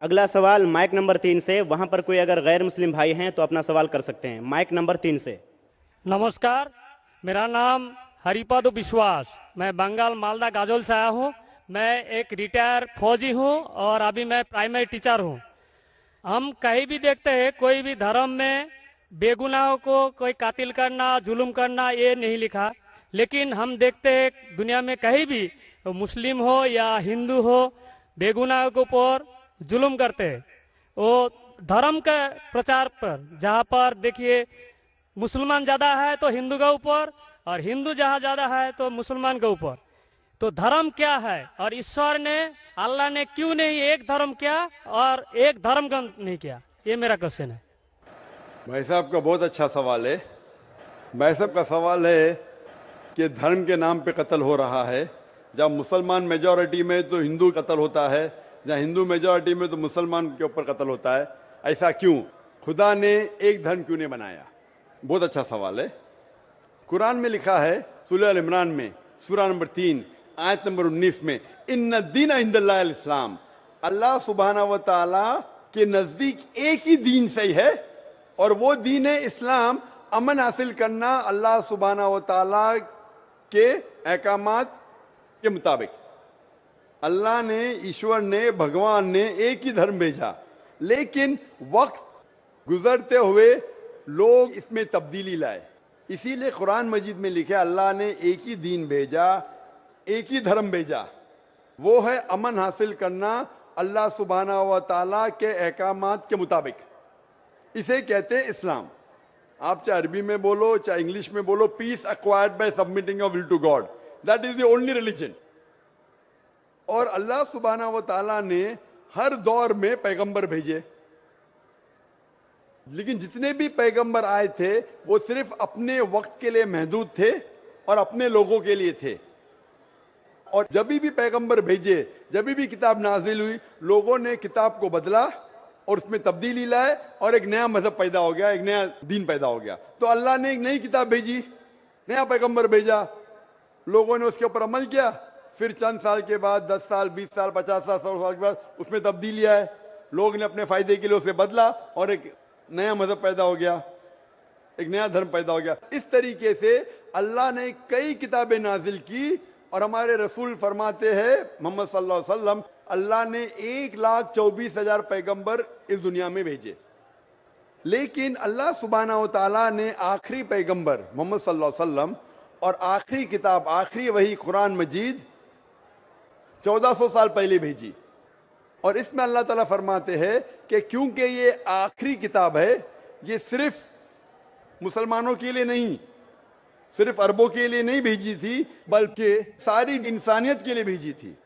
अगला सवाल mic number 3 से, वहां पर कोई अगर गैर मुस्लिम भाई हैं तो अपना सवाल कर सकते हैं। माइक नंबर 3 से। नमस्कार, मेरा नाम हरिपद विश्वास, मैं बंगाल मालदा गाजोल से आया हूँ। मैं एक रिटायर फौजी हूँ और अभी मैं प्राइमरी टीचर हूँ। हम कहीं भी देखते हैं कोई भी धर्म में बेगुनाहों को कोई कातिल करना, जुल्म करना, ये नहीं लिखा। लेकिन हम देखते हैं दुनिया में कहीं भी मुस्लिम हो या हिंदू हो, बेगुनाहों के ऊपर जुल्म करते हैं। वो धर्म के प्रचार पर, जहाँ पर देखिए मुसलमान ज़्यादा है तो हिंदू के ऊपर, और हिंदू जहाँ ज़्यादा है तो मुसलमान के ऊपर। तो धर्म क्या है, और ईश्वर ने, अल्लाह ने क्यों नहीं एक धर्म किया और एक धर्म का नहीं किया? ये मेरा क्वेश्चन है। भाई साहब का बहुत अच्छा सवाल है। भाई साहब का सवाल है कि धर्म के नाम पे कत्ल हो रहा है। जब मुसलमान मेजॉरिटी में तो हिंदू कत्ल होता है, जहाँ हिंदू मेजॉरिटी में तो मुसलमान के ऊपर कत्ल होता है। ऐसा क्यों? खुदा ने एक धर्म क्यों नहीं बनाया? बहुत अच्छा सवाल है। कुरान में लिखा है सूरह अल इमरान में, सूरह नंबर 3 आयत नंबर 19 में, इन्ना दीन इंदल्लाहिल इस्लाम, अल्लाह सुब्हाना व तआला के नजदीक एक ही दीन सही है और वो दीन है इस्लाम। अमन हासिल करना अल्लाह सुब्हाना व तआला के अहकामात के मुताबिक। अल्लाह ने, ईश्वर ने, भगवान ने एक ही धर्म भेजा, लेकिन वक्त गुजरते हुए लोग इसमें तब्दीली लाए। इसीलिए कुरान मजीद में लिखा अल्लाह ने एक ही दीन भेजा, एक ही धर्म भेजा, वो है अमन हासिल करना अल्लाह सुब्हाना व तआला के अहकामात के मुताबिक। इसे कहते हैं इस्लाम। आप चाहे अरबी में बोलो, चाहे इंग्लिश में बोलो, peace acquired by submitting your will to God, that is the only religion. और अल्लाह सुब्हाना व तआला ने हर दौर में पैगंबर भेजे, लेकिन जितने भी पैगंबर आए थे वो सिर्फ अपने वक्त के लिए महदूद थे और अपने लोगों के लिए थे। और जब भी पैगंबर भेजे, जब भी किताब नाजिल हुई, लोगों ने किताब को बदला और उसमें तब्दीली लाए और एक नया मजहब पैदा हो गया, एक नया दीन पैदा हो गया। तो अल्लाह ने एक नई किताब भेजी, नया पैगंबर भेजा, लोगों ने उसके ऊपर अमल किया। फिर चंद साल के बाद, 10 साल, 20 साल, 50 साल, 100 साल के बाद उसमें तब्दीली आए, लोग ने अपने फायदे के लिए उसे बदला और एक नया मजहब पैदा हो गया, एक नया धर्म पैदा हो गया। इस तरीके से अल्लाह ने कई किताबें नाजिल की और हमारे रसूल फरमाते हैं मोहम्मद सल्लल्लाहु अलैहि वसल्लम, अल्लाह ने 1,24,000 पैगंबर इस दुनिया में भेजे। लेकिन अल्लाह सुब्हाना व तआला ने आखिरी पैगंबर मोहम्मद सल्लल्लाहु अलैहि वसल्लम और आखिरी किताब, आखिरी वही कुरान मजीद 1400 साल पहले भेजी। और इसमें अल्लाह ताला फरमाते हैं कि क्योंकि ये आखिरी किताब है, ये सिर्फ मुसलमानों के लिए नहीं, सिर्फ अरबों के लिए नहीं भेजी थी, बल्कि सारी इंसानियत के लिए भेजी थी।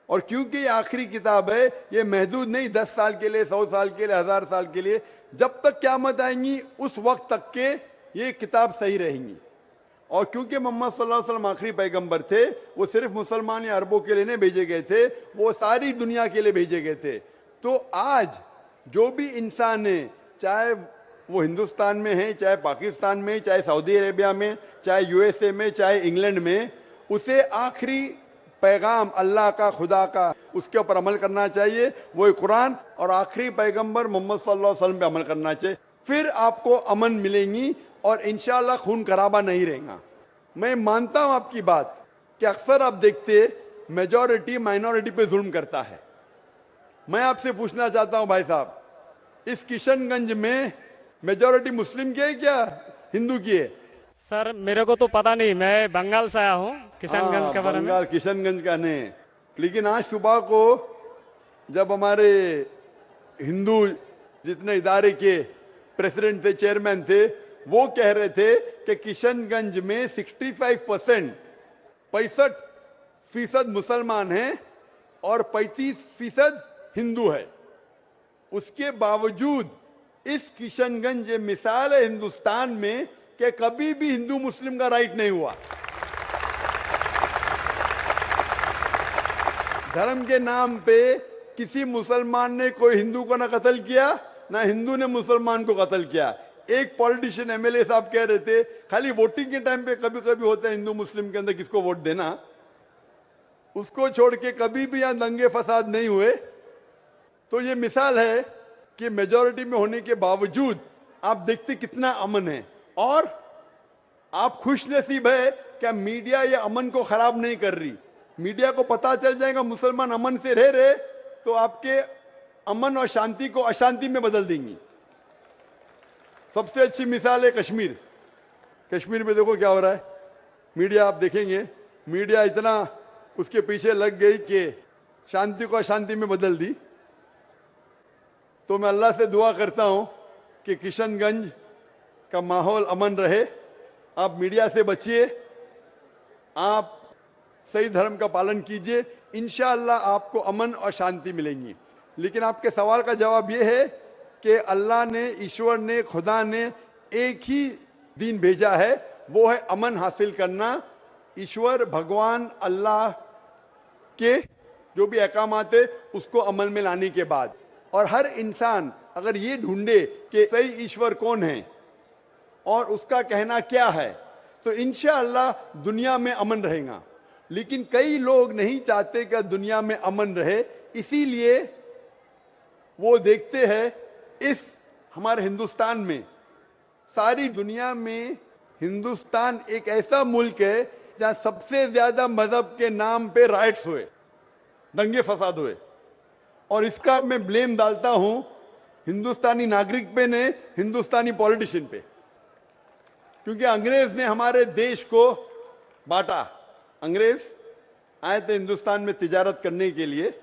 और क्योंकि ये आखिरी किताब है, ये महदूद नहीं 10 साल के लिए, 100 साल के लिए, 1000 साल के लिए, जब तक क़यामत आएंगी उस वक्त तक के ये किताब सही रहेंगी। और क्योंकि मोहम्मद सल्लल्लाहु अलैहि वसल्लम आखिरी पैगंबर थे, वो सिर्फ मुसलमान या अरबों के लिए नहीं भेजे गए थे, वो सारी दुनिया के लिए भेजे गए थे। तो आज जो भी इंसान है, चाहे वो हिंदुस्तान में है, चाहे पाकिस्तान में, चाहे सऊदी अरेबिया में, चाहे यूएसए में, चाहे इंग्लैंड में, उसे आखिरी पैगाम अल्लाह का, खुदा का, उसके ऊपर अमल करना चाहिए, वो कुरान और आखिरी पैगंबर मोहम्मद सल्लल्लाहु अलैहि वसल्लम पे अमल करना चाहिए। फिर आपको अमन मिलेंगी और इंशाअल्लाह खून खराबा नहीं रहेगा। मैं मानता हूं आपकी बात कि अक्सर आप देखते मेजॉरिटी माइनॉरिटी पे जुल्म करता है। मैं आपसे पूछना चाहता हूं भाई साहब, इस किशनगंज में मेजॉरिटी मुस्लिम की है क्या हिंदू की है? सर मेरे को तो पता नहीं, मैं बंगाल से आया हूँ, किशनगंज के बारे में। बंगाल किशनगंज का नहीं, लेकिन आज सुबह को जब हमारे हिंदू जितने इदारे के प्रेसिडेंट थे, चेयरमैन थे, वो कह रहे थे कि किशनगंज में 65% मुसलमान हैं और 35% हिंदू है। उसके बावजूद इस किशनगंज ये मिसाल है हिंदुस्तान में कि कभी भी हिंदू मुस्लिम का राइट नहीं हुआ। धर्म के नाम पे किसी मुसलमान ने कोई हिंदू को ना कत्ल किया, ना हिंदू ने मुसलमान को कत्ल किया। एक पॉलिटिशियन एमएलए साहब कह रहे थे खाली वोटिंग के टाइम पे कभी कभी होता है हिंदू मुस्लिम के अंदर किसको वोट देना, उसको छोड़ के कभी भी यहां दंगे फसाद नहीं हुए। तो ये मिसाल है कि मेजॉरिटी में होने के बावजूद आप देखते कितना अमन है, और आप खुश नसीब है क्या मीडिया ये अमन को खराब नहीं कर रही। मीडिया को पता चल जाएगा मुसलमान अमन से रह रहे तो आपके अमन और शांति को अशांति में बदल देंगी। सबसे अच्छी मिसाल है कश्मीर। कश्मीर में देखो क्या हो रहा है, मीडिया आप देखेंगे, मीडिया इतना उसके पीछे लग गई कि शांति को अशांति में बदल दी। तो मैं अल्लाह से दुआ करता हूं कि किशनगंज का माहौल अमन रहे। आप मीडिया से बचिए, आप सही धर्म का पालन कीजिए, इंशाअल्लाह आपको अमन और शांति मिलेंगी। लेकिन आपके सवाल का जवाब ये है कि अल्लाह ने, ईश्वर ने, खुदा ने एक ही दीन भेजा है, वो है अमन हासिल करना। ईश्वर, भगवान, अल्लाह के जो भी अहकामात है उसको अमल में लाने के बाद, और हर इंसान अगर ये ढूंढे कि सही ईश्वर कौन है और उसका कहना क्या है, तो इंशाअल्लाह दुनिया में अमन रहेगा। लेकिन कई लोग नहीं चाहते कि दुनिया में अमन रहे, इसीलिए वो देखते हैं इस हमारे हिंदुस्तान में, सारी दुनिया में हिंदुस्तान एक ऐसा मुल्क है जहां सबसे ज्यादा मजहब के नाम पे राइट्स हुए, दंगे फसाद हुए, और इसका मैं ब्लेम डालता हूं हिंदुस्तानी नागरिक पे ने, हिंदुस्तानी पॉलिटिशियन पे, क्योंकि अंग्रेज ने हमारे देश को बांटा। अंग्रेज आए थे हिंदुस्तान में तिजारत करने के लिए,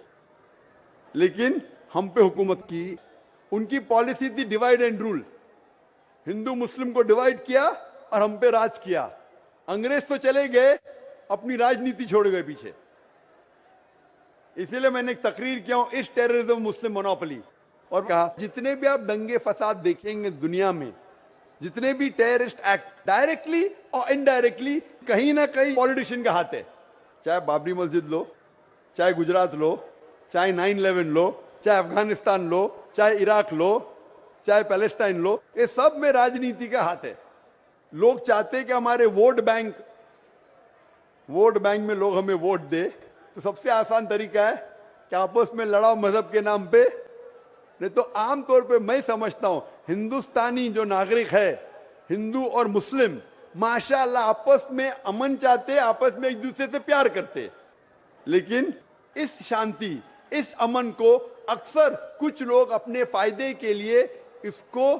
लेकिन हम पे हुकूमत की। उनकी पॉलिसी थी डिवाइड एंड रूल, हिंदू मुस्लिम को डिवाइड किया और हम पे राज किया। अंग्रेज तो चले गए, अपनी राजनीति छोड़ गए पीछे। इसीलिए मैंने एक तकरीर किया हूं, इस टेररिज्म मुस्लिम मोनोपोली, और कहा जितने भी आप दंगे फसाद देखेंगे दुनिया में, जितने भी टेररिस्ट एक्ट डायरेक्टली और इनडायरेक्टली कहीं ना कहीं पॉलिटिशियन का हाथ है। चाहे बाबरी मस्जिद लो, चाहे गुजरात लो, चाहे 9/11 लो, चाहे अफगानिस्तान लो, चाहे इराक लो, चाहे पैलेस्टाइन लो, ये सब में राजनीति का हाथ है। लोग चाहते हैं कि हमारे वोट बैंक में लोग हमें वोट दे, तो सबसे आसान तरीका है कि आपस में लड़ाओ मजहब के नाम पे। नहीं तो आमतौर पे मैं समझता हूं हिंदुस्तानी जो नागरिक है, हिंदू और मुस्लिम, माशाअल्लाह आपस में अमन चाहते, आपस में एक दूसरे से प्यार करते। लेकिन इस शांति, इस अमन को अक्सर कुछ लोग अपने फायदे के लिए इसको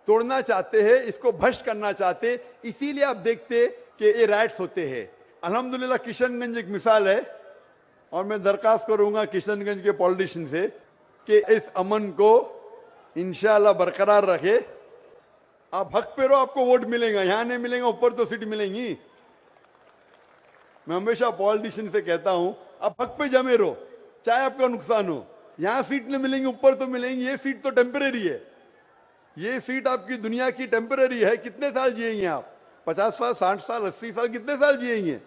तोड़ना चाहते हैं, इसको भ्रष्ट करना चाहते। इसीलिए आप देखते कि ये राइट्स होते हैं। अल्हम्दुलिल्लाह किशनगंज एक मिसाल है, और मैं दरखास्त करूंगा किशनगंज के पॉलिटिशियन से कि इस अमन को इंशाअल्लाह बरकरार रखे। आप हक पे रहो, आपको वोट मिलेगा, यहां नहीं मिलेगा, ऊपर तो सीट मिलेंगी। मैं हमेशा पॉलिटिशियन से कहता हूं आप हक पे जमे रहो, चाहे आपका नुकसान हो। यहां सीट नहीं मिलेंगी, ऊपर तो मिलेंगी। ये सीट तो टेम्परेरी है, ये सीट आपकी दुनिया की टेम्परेरी है। कितने साल जिएंगे आप? 50 साल, 60 साल, 80 साल, कितने साल जिएंगे?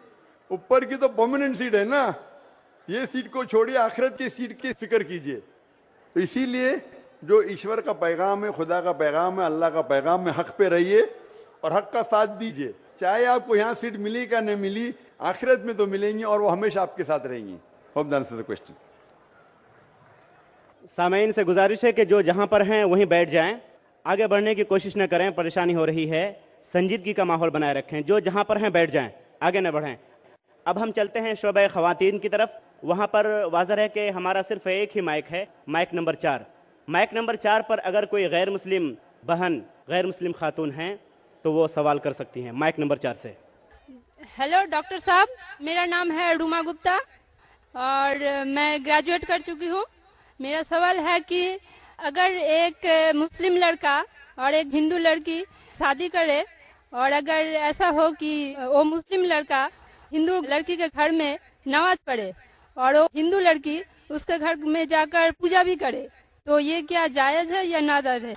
ऊपर की तो परमानेंट सीट है ना। ये सीट को छोड़िए, आखिरत की सीट की फिक्र कीजिए। तो इसीलिए जो ईश्वर का पैगाम है, खुदा का पैगाम है, अल्लाह का पैगाम है, हक पे रहिए और हक का साथ दीजिए। चाहे आपको यहाँ सीट मिली का नहीं मिली, आखिरत में तो मिलेंगी और वो हमेशा आपके साथ रहेंगी। Hope that answers the question. सामईन से गुजारिश है कि जो जहां पर हैं वहीं बैठ जाएं, आगे बढ़ने की कोशिश न करें, परेशानी हो रही है। संजीदगी का माहौल बनाए रखें, जो जहां पर हैं बैठ जाएं, आगे न बढ़ें। अब हम चलते हैं शोबे ख़वातीन की तरफ। वहां पर वाज़ह है कि हमारा सिर्फ एक ही माइक है, माइक नंबर 4। माइक नंबर 4 पर अगर कोई गैर मुस्लिम बहन, गैर मुस्लिम खातून हैं तो वो सवाल कर सकती हैं। माइक नंबर 4 से। हेलो डॉक्टर साहब, मेरा नाम है रूमा गुप्ता और मैं ग्रेजुएट कर चुकी हूँ। मेरा सवाल है कि अगर एक मुस्लिम लड़का और एक हिंदू लड़की शादी करे और अगर ऐसा हो कि वो मुस्लिम लड़का हिंदू लड़की के घर में नमाज पढ़े और वो हिंदू लड़की उसके घर में जाकर पूजा भी करे, तो ये क्या जायज है या नाजायज है?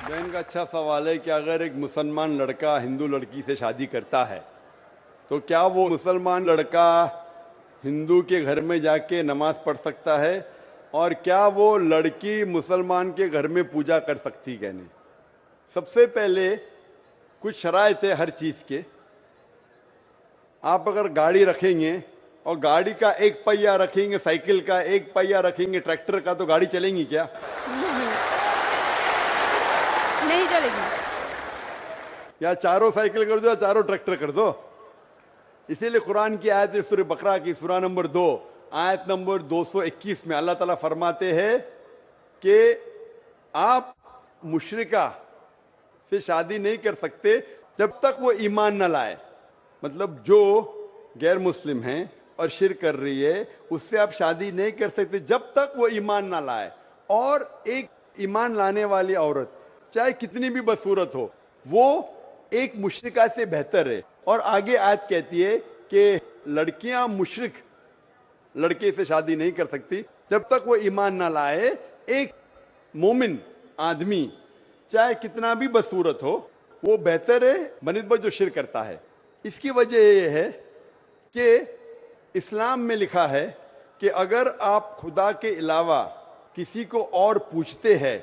बहन का अच्छा सवाल है कि अगर एक मुसलमान लड़का हिंदू लड़की से शादी करता है तो क्या वो मुसलमान लड़का हिंदू के घर में जाके नमाज पढ़ सकता है, और क्या वो लड़की मुसलमान के घर में पूजा कर सकती है? नहीं। सबसे पहले कुछ शराइत है हर चीज के। آپ اگر گاڑی رکھیں گے اور گاڑی کا ایک پہیہ رکھیں گے، سائیکل کا ایک پہیہ رکھیں گے، ٹریکٹر کا، تو گاڑی چلیں گی کیا؟ نہیں چلے گی. یا چاروں سائیکل کر دو یا چاروں ٹریکٹر کر دو. اسی لیے قرآن کی آیت ہے سورہ بقرہ کی سورہ نمبر 2 آیت نمبر 221 میں اللہ تعالیٰ فرماتے ہیں کہ آپ مشرکہ سے شادی نہیں کر سکتے جب تک وہ ایمان نہ لائے. مطلب جو غیر مسلم ہیں اور شرک کر رہی ہے اس سے آپ شادی نہیں کر سکتے جب تک وہ ایمان نہ لائے. اور ایک ایمان لانے والی عورت چاہے کتنی بھی بدصورت ہو وہ ایک مشرکہ سے بہتر ہے. اور آگے آیت کہتی ہے کہ لڑکیاں مشرک لڑکے سے شادی نہیں کر سکتی جب تک وہ ایمان نہ لائے. ایک مومن آدمی چاہے کتنا بھی بدصورت ہو وہ بہتر ہے بنسبت جو شرک کرتا ہے. اس کی وجہ یہ ہے کہ اسلام میں لکھا ہے کہ اگر آپ خدا کے علاوہ کسی کو اور پوچھتے ہیں،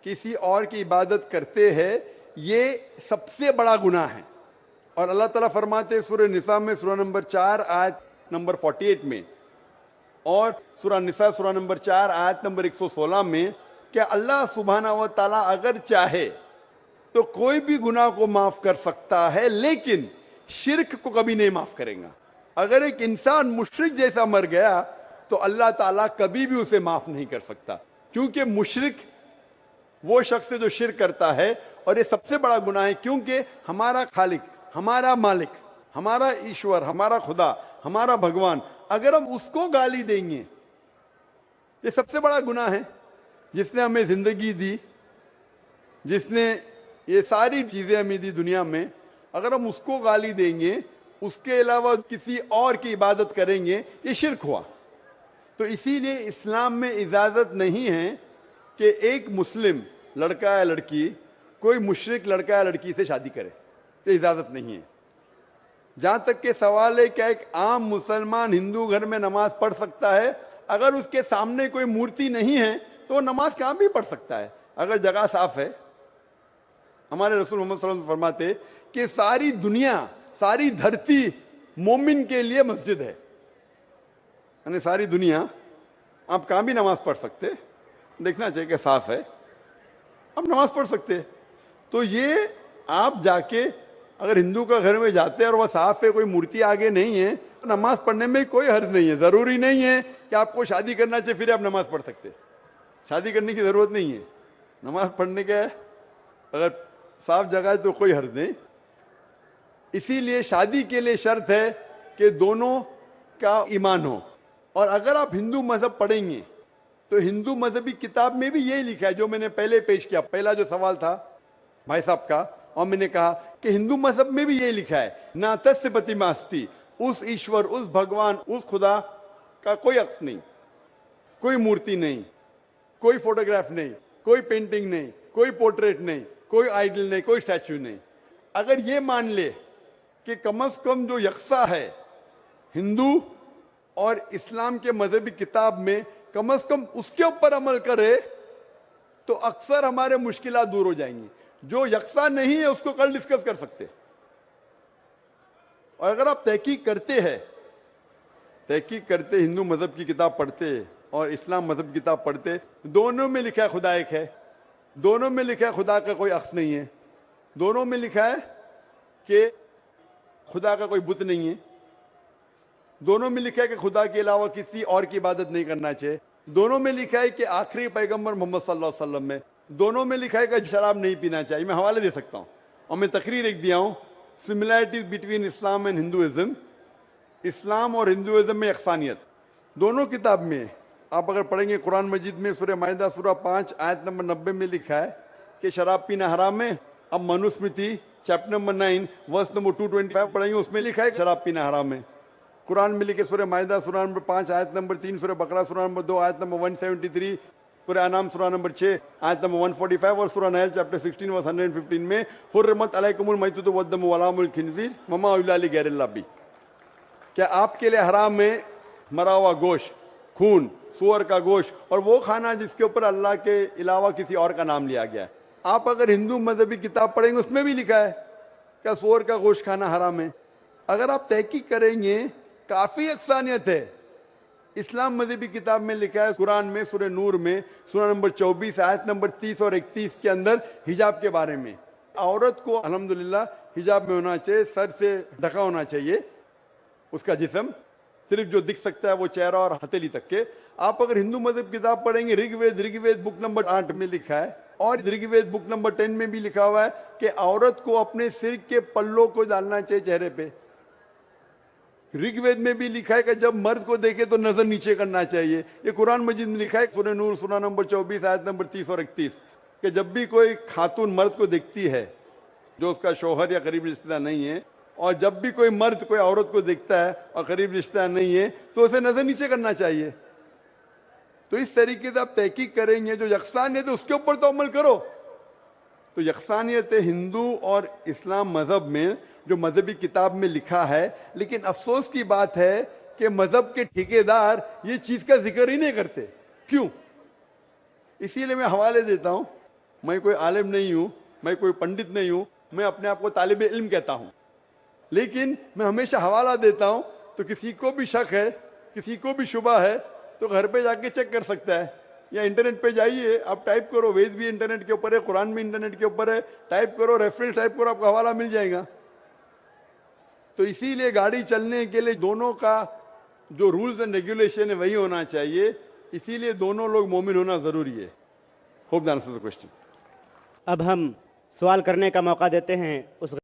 کسی اور کی عبادت کرتے ہیں، یہ سب سے بڑا گناہ ہے. اور اللہ تعالیٰ فرماتے ہیں سورہ نساء میں سورہ نمبر 4 آیت نمبر 48 میں اور سورہ نساء سورہ نمبر 4 آیت نمبر 116 میں کہ اللہ سبحانہ و تعالیٰ اگر چاہے تو کوئی بھی گناہ کو معاف کر سکتا ہے لیکن شرک کو کبھی نہیں معاف کرے گا. اگر ایک انسان مشرک جیسا مر گیا تو اللہ تعالیٰ کبھی بھی اسے معاف نہیں کر سکتا، کیونکہ مشرک وہ شخص ہے جو شرک کرتا ہے. اور یہ سب سے بڑا گناہ ہے کیونکہ ہمارا خالق، ہمارا مالک، ہمارا ایشور، ہمارا خدا، ہمارا بھگوان، اگر ہم اس کو گالی دیں گے، یہ سب سے بڑا گناہ ہے. جس نے ہمیں زندگی دی، جس نے یہ ساری چیزیں ہمیں دی دنیا میں، اگر ہم اس کو گالی دیں گے، اس کے علاوہ کسی اور کی عبادت کریں گے، یہ شرک ہوا. تو اسی لیے اسلام میں اجازت نہیں ہے کہ ایک مسلم لڑکا یا لڑکی کوئی مشرک لڑکا یا لڑکی سے شادی کرے، یہ اجازت نہیں ہے. جہاں تک کہ سوال ہے کہ ایک عام مسلمان ہندو گھر میں نماز پڑھ سکتا ہے، اگر اس کے سامنے کوئی مورتی نہیں ہے تو وہ نماز کہاں بھی پڑھ سکتا ہے اگر جگہ صاف ہے. ہمارے رسول محمد صلی اللہ علیہ وسلم فرماتے کہ ساری دنیا، ساری دھرتی مومن کے لیے مسجد ہے. یعنی ساری دنیا آپ کہاں بھی نماز پڑھ سکتے، دیکھنا چاہیے کہ صاف ہے، آپ نماز پڑھ سکتے. تو یہ آپ جا کے اگر ہندو کا گھر میں جاتے ہیں اور وہ صاف ہے، کوئی مورتی آگے نہیں ہے، تو نماز پڑھنے میں کوئی حرج نہیں ہے. ضروری نہیں ہے کہ آپ کو شادی کرنا چاہیے پھر آپ نماز پڑھ سکتے. شادی کرنے کی ضرورت نہیں ہے، نماز پڑھنے کا اگر صاف جگہ ہے تو کوئی حرج نہیں. اسی لیے شادی کے لیے شرط ہے کہ دونوں کا ایمان ہو. اور اگر آپ ہندو مذہب پڑھیں گے تو ہندو مذہبی کتاب میں بھی یہی لکھا ہے جو میں نے پہلے پیش کیا، پہلا جو سوال تھا بھائی صاحب کا، اور میں نے کہا کہ ہندو مذہب میں بھی یہی لکھا ہے، نا تس پتی ماستی، اس ایشور، اس بھگوان، اس خدا کا کوئی عکس نہیں، کوئی مورتی نہیں، کوئی فوٹوگراف نہیں، کوئی پینٹنگ نہیں، کوئی پورٹریٹ نہیں، کوئی آئیڈل نہیں، کوئی اسٹیچو نہیں. اگر یہ مان لے کہ کم از کم جو یکساں ہے ہندو اور اسلام کے مذہبی کتاب میں، کم از کم اس کے اوپر عمل کرے تو اکثر ہمارے مشکلات دور ہو جائیں گی. جو یکساں نہیں ہے اس کو کل ڈسکس کر سکتے. اور اگر آپ تحقیق کرتے ہندو مذہب کی کتاب پڑھتے اور اسلام مذہب کی کتاب پڑھتے، دونوں میں لکھا ہے خدا ایک ہے، دونوں میں لکھا ہے خدا کا کوئی عکس نہیں ہے، دونوں میں لکھا ہے کہ خدا کا کوئی بت نہیں ہے، دونوں میں لکھا ہے کہ خدا کے علاوہ کسی اور کی عبادت نہیں کرنا چاہیے، دونوں میں لکھا ہے کہ آخری پیغمبر محمد صلی اللہ علیہ وسلم میں، دونوں میں لکھا ہے کہ شراب نہیں پینا چاہیے. میں حوالے دے سکتا ہوں اور میں تقریر ایک دیا ہوں، similarities between Islam and Hinduism, اسلام اور ہندوازم میں یکسانیت دونوں کتاب میں. آپ اگر پڑھیں گے قرآن مجید میں سورہ مائدہ سورہ 5 آیت نمبر 90 میں لکھا ہے کہ شراب پینا حرام ہے. اب Manusmriti chapter number 9 verse number 225 پڑھیں گے، اس میں لکھا ہے کہ شراب پینا حرام ہے. قرآن میں لکھے سورہ مائدہ سورہ نمبر 5 آیت نمبر 3، سورہ بقرہ سورہ نمبر 2 آیت نمبر 173، سورہ انعام سورہ نمبر 6 آیت نمبر 145 اور سورہ نحل چیپٹر 16 ورس 115 میں حرمت علیکم المیتۃ والدم ولحم الخنزیر وما اہل لغیر اللہ بہ. کیا آپ کے لیے حرام ہے مرا ہوا گوشت، خون، سور کا گوشت اور وہ کھانا جس کے اوپر اللہ کے علاوہ کسی اور کا نام لیا گیا ہے. آپ اگر ہندو مذہبی کتاب پڑھیں گے اس میں بھی لکھا ہے کہ سور کا گوشت کھانا حرام ہے، اگر آپ تحقیق کریں گے کافی یکسانیت ہے. اسلام مذہبی کتاب میں لکھا ہے قرآن میں سورہ نور میں سورہ نمبر 24 آیت نمبر 30 اور 31 کے اندر حجاب کے بارے میں عورت کو الحمدللہ حجاب میں ہونا چاہیے, سر سے ڈھکا ہونا چاہیے اس کا جسم, صرف جو دکھ سکتا ہے وہ چہرہ اور ہتھیلی تک کے. آپ اگر ہندو مذہب کتاب پڑھیں گے رگ وید بک نمبر 8 میں لکھا ہے اور رگ وید بک نمبر 10 میں بھی لکھا ہوا ہے کہ عورت کو اپنے سر کے پلوں کو ڈالنا چاہیے چہرے پہ. رگ وید میں بھی لکھا ہے کہ جب مرد کو دیکھے تو نظر نیچے کرنا چاہیے. یہ قرآن مجید میں لکھا ہے سورہ نور سورہ نمبر 24 آیت نمبر 30 اور 31 کہ جب بھی کوئی خاتون مرد کو دیکھتی ہے جو اس کا شوہر یا قریب رشتہ دار نہیں ہے, اور جب بھی کوئی مرد کوئی عورت کو دیکھتا ہے اور قریب رشتہ دار نہیں ہے تو اسے نظر نیچے کرنا چاہیے. تو اس طریقے سے آپ تحقیق کریں گے جو یکسانیت ہے اس کے اوپر تو عمل کرو. تو یکسانیت ہندو اور اسلام مذہب میں جو مذہبی کتاب میں لکھا ہے, لیکن افسوس کی بات ہے کہ مذہب کے ٹھیکیدار یہ چیز کا ذکر ہی نہیں کرتے. کیوں؟ اسی لیے میں حوالے دیتا ہوں. میں کوئی عالم نہیں ہوں, میں کوئی پنڈت نہیں ہوں, میں اپنے آپ کو طالب علم کہتا ہوں, لیکن میں ہمیشہ حوالہ دیتا ہوں. تو کسی کو بھی شک ہے, کسی کو بھی شبہ ہے تو گھر پہ جا کے چیک کر سکتا ہے, یا انٹرنیٹ پہ جائیے, آپ ٹائپ کرو, وید بھی انٹرنیٹ کے اوپر ہے, قرآن بھی انٹرنیٹ کے اوپر ہے, ٹائپ کرو, ریفرنس ٹائپ کرو, آپ کو حوالہ مل جائے گا. تو اسی لیے گاڑی چلنے کے لیے دونوں کا جو رولز اینڈ ریگولیشن ہے وہی ہونا چاہیے. اسی لیے دونوں لوگ مومن ہونا ضروری ہے. Hope that answers the question. اب ہم سوال کرنے کا موقع دیتے ہیں اس